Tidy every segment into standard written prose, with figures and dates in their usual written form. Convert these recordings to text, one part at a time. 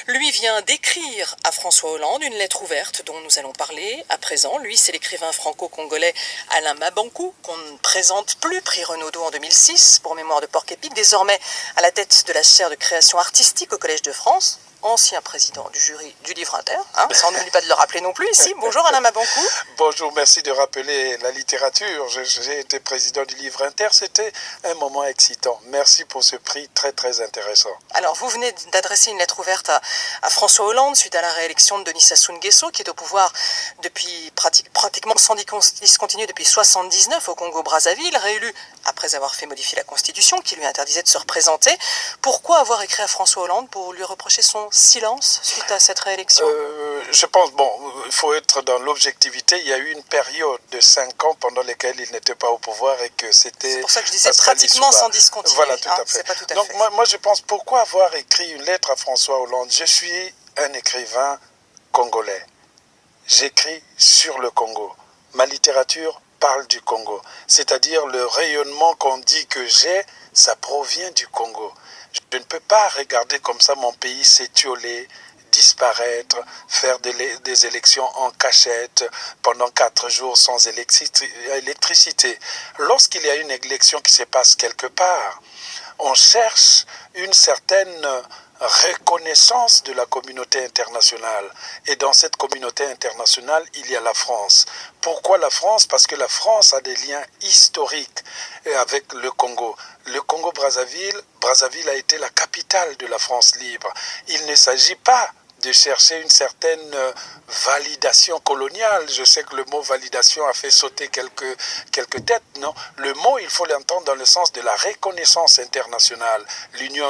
lui vient d'écrire à François Hollande une lettre ouverte dont nous allons parler à présent. Lui, c'est l'écrivain franco-congolais Alain Mabankou, qu'on ne présente plus, prix Renaudot en 2006 pour Mémoire de Porc-Épic, désormais à la tête de la chaire de création artistique au Collège de France, ancien président du jury du Livre Inter, hein, ça on n'oublie pas de le rappeler non plus ici. Bonjour Alain Mabankou. Bonjour, merci de rappeler la littérature. J'ai été président du Livre Inter, c'était un moment excitant. Merci pour ce prix très intéressant. Alors vous venez d'adresser une lettre ouverte à François Hollande suite à la réélection de Denis Sassou Nguesso qui est au pouvoir depuis pratiquement sans discontinuer depuis 1979 au Congo-Brazzaville, réélu après avoir fait modifier la Constitution qui lui interdisait de se représenter. Pourquoi avoir écrit à François Hollande pour lui reprocher son silence suite à cette réélection? Je pense, il faut être dans l'objectivité. Il y a eu une période de 5 ans pendant lesquelles il n'était pas au pouvoir et que c'était... C'est pour ça que je disais pratiquement sans discontinuer. Voilà, tout à fait. Pas tout à Donc fait. moi je pense, pourquoi avoir écrit une lettre à François Hollande? Je suis un écrivain congolais. J'écris sur le Congo. Ma littérature parle du Congo. C'est-à-dire le rayonnement qu'on dit que j'ai, ça provient du Congo. Je ne peux pas regarder comme ça mon pays s'étioler, disparaître, faire des élections en cachette pendant 4 jours sans électricité. Lorsqu'il y a une élection qui se passe quelque part, on cherche une certaine reconnaissance de la communauté internationale. Et dans cette communauté internationale, il y a la France. Pourquoi la France? Parce que la France a des liens historiques avec le Congo. Le Congo-Brazzaville a été la capitale de la France libre. Il ne s'agit pas de chercher une certaine validation coloniale. Je sais que le mot validation a fait sauter quelques têtes, non? Le mot, il faut l'entendre dans le sens de la reconnaissance internationale. L'Union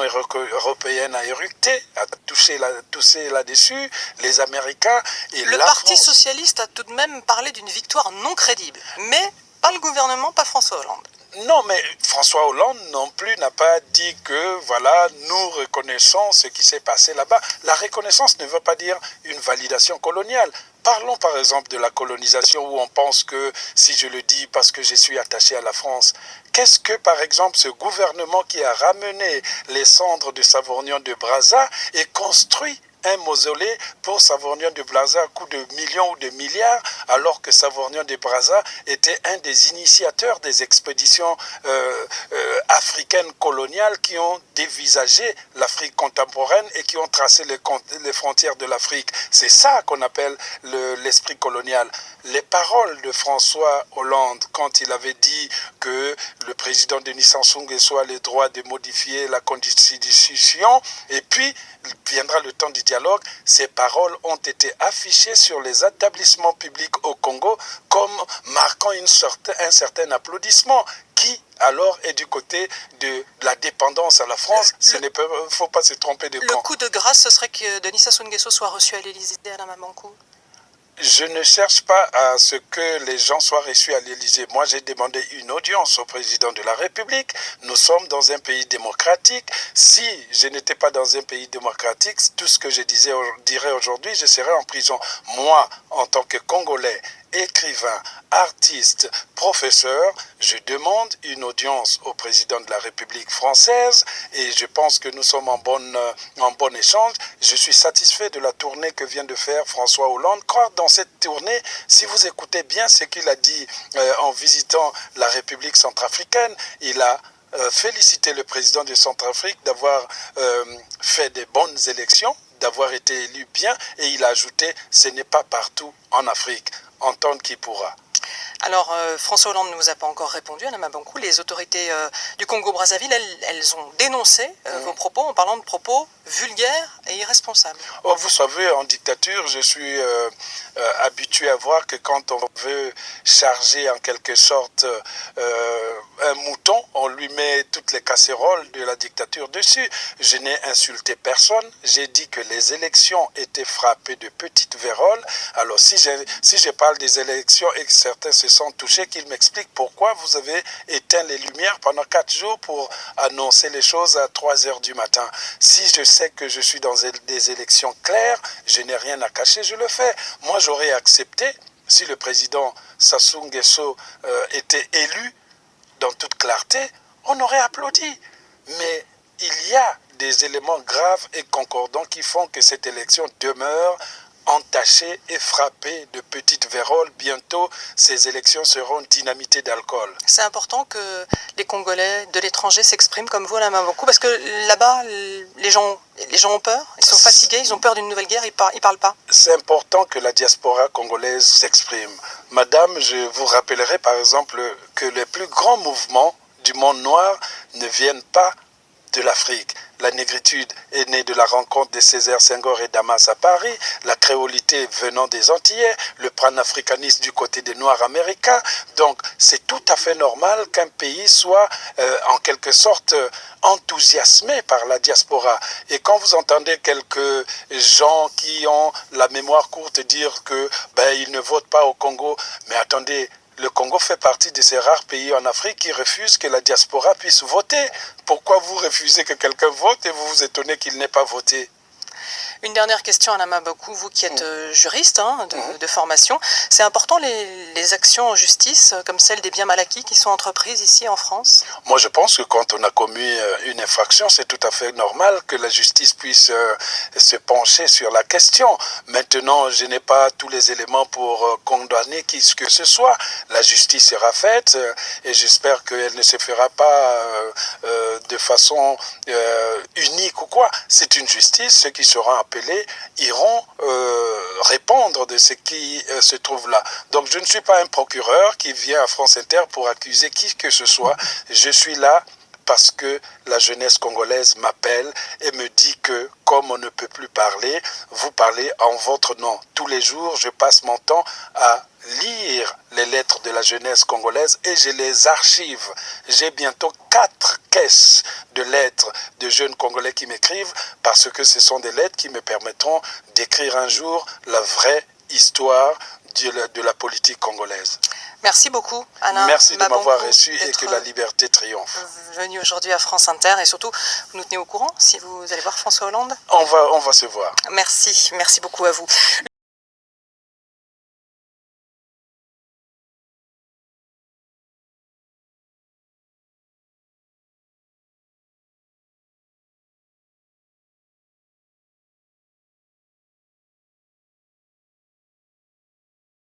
européenne a éructé, a touché là-dessus, les Américains et le Parti socialiste a tout de même parlé d'une victoire non crédible, mais pas le gouvernement, pas François Hollande. Non, mais François Hollande non plus n'a pas dit que, voilà, nous reconnaissons ce qui s'est passé là-bas. La reconnaissance ne veut pas dire une validation coloniale. Parlons par exemple de la colonisation où on pense que, si je le dis parce que je suis attaché à la France, qu'est-ce que par exemple ce gouvernement qui a ramené les cendres de Savorgnan de Brazza et construit un mausolée pour Savorgnan de Brazza à coût de millions ou de milliards, alors que Savorgnan de Brazza était un des initiateurs des expéditions africaines coloniales qui ont dévisagé l'Afrique contemporaine et qui ont tracé les frontières de l'Afrique. C'est ça qu'on appelle l'esprit colonial. Les paroles de François Hollande, quand il avait dit que le président Denis Sassou Nguesso a le droit de modifier la Constitution, et puis viendra le temps du dialogue, ces paroles ont été affichées sur les établissements publics au Congo comme marquant un certain applaudissement qui alors est du côté de la dépendance à la France. Il ne faut pas se tromper de camp. Le coup de grâce, ce serait que Denis Sassou Nguesso soit reçu à l'Élysée, Alain Mabankou? Je ne cherche pas à ce que les gens soient reçus à l'Élysée. Moi, j'ai demandé une audience au président de la République. Nous sommes dans un pays démocratique. Si je n'étais pas dans un pays démocratique, tout ce que je dirais aujourd'hui, je serais en prison. Moi, en tant que Congolais, écrivain, artiste, professeur, je demande une audience au président de la République française et je pense que nous sommes en bon échange. Je suis satisfait de la tournée que vient de faire François Hollande. Car dans cette tournée, si vous écoutez bien ce qu'il a dit en visitant la République centrafricaine, il a félicité le président de Centrafrique d'avoir fait des bonnes élections, d'avoir été élu bien, et il a ajouté « ce n'est pas partout en Afrique ». Entendre qui pourra. Alors, François Hollande ne nous a pas encore répondu, Alain Mabankou. Les autorités du Congo-Brazzaville, elles ont dénoncé vos propos en parlant de propos vulgaires et irresponsables. Oh, vous savez, en dictature, je suis habitué à voir que quand on veut charger en quelque sorte un mouton, on lui met toutes les casseroles de la dictature dessus. Je n'ai insulté personne. J'ai dit que les élections étaient frappées de petites véroles. Alors, si je parle des élections et que certains se sont touchés, qu'ils m'expliquent pourquoi vous avez éteint les lumières pendant 4 jours pour annoncer les choses à 3 heures du matin. Si je sais que je suis dans des élections claires, je n'ai rien à cacher, je le fais. Moi, j'aurais accepté, si le président Sassou Nguesso était élu dans toute clarté, on aurait applaudi. Mais il y a des éléments graves et concordants qui font que cette élection demeure entachée et frappée de petites vérolles. Bientôt, ces élections seront dynamitées d'alcool. C'est important que les Congolais de l'étranger s'expriment comme vous à la main beaucoup, parce que là-bas, les gens ont peur, ils sont fatigués, ils ont peur d'une nouvelle guerre, ils parlent pas. C'est important que la diaspora congolaise s'exprime. Madame, je vous rappellerai par exemple que les plus grands mouvements du monde noir ne viennent pas de l'Afrique. La négritude est née de la rencontre de Césaire Senghor et Damas à Paris, la créolité venant des Antillais, le panafricanisme du côté des Noirs américains. Donc c'est tout à fait normal qu'un pays soit en quelque sorte enthousiasmé par la diaspora. Et quand vous entendez quelques gens qui ont la mémoire courte dire que ils ne votent pas au Congo, mais attendez, le Congo fait partie de ces rares pays en Afrique qui refusent que la diaspora puisse voter. Pourquoi vous refusez que quelqu'un vote et vous vous étonnez qu'il n'ait pas voté? Une dernière question, Alain Maboukou, vous qui êtes juriste de formation. C'est important les actions en justice, comme celle des biens mal acquis qui sont entreprises ici en France? Moi, je pense que quand on a commis une infraction, c'est tout à fait normal que la justice puisse se pencher sur la question. Maintenant, je n'ai pas tous les éléments pour condamner qui que ce soit. La justice sera faite et j'espère qu'elle ne se fera pas de façon unique ou quoi. C'est une justice, ceux qui seront appelés iront répondre de ce qui se trouve là. Donc je ne suis pas un procureur qui vient à France Inter pour accuser qui que ce soit. Je suis là parce que la jeunesse congolaise m'appelle et me dit que comme on ne peut plus parler, vous parlez en votre nom. Tous les jours, je passe mon temps à lire les lettres de la jeunesse congolaise et je les archive. J'ai bientôt 4 caisses de lettres de jeunes Congolais qui m'écrivent parce que ce sont des lettres qui me permettront d'écrire un jour la vraie histoire de la politique congolaise. Merci beaucoup, Alain. Merci de m'avoir reçu et que la liberté triomphe. Venu aujourd'hui à France Inter et surtout, vous nous tenez au courant si vous allez voir François Hollande? On va se voir. Merci beaucoup à vous.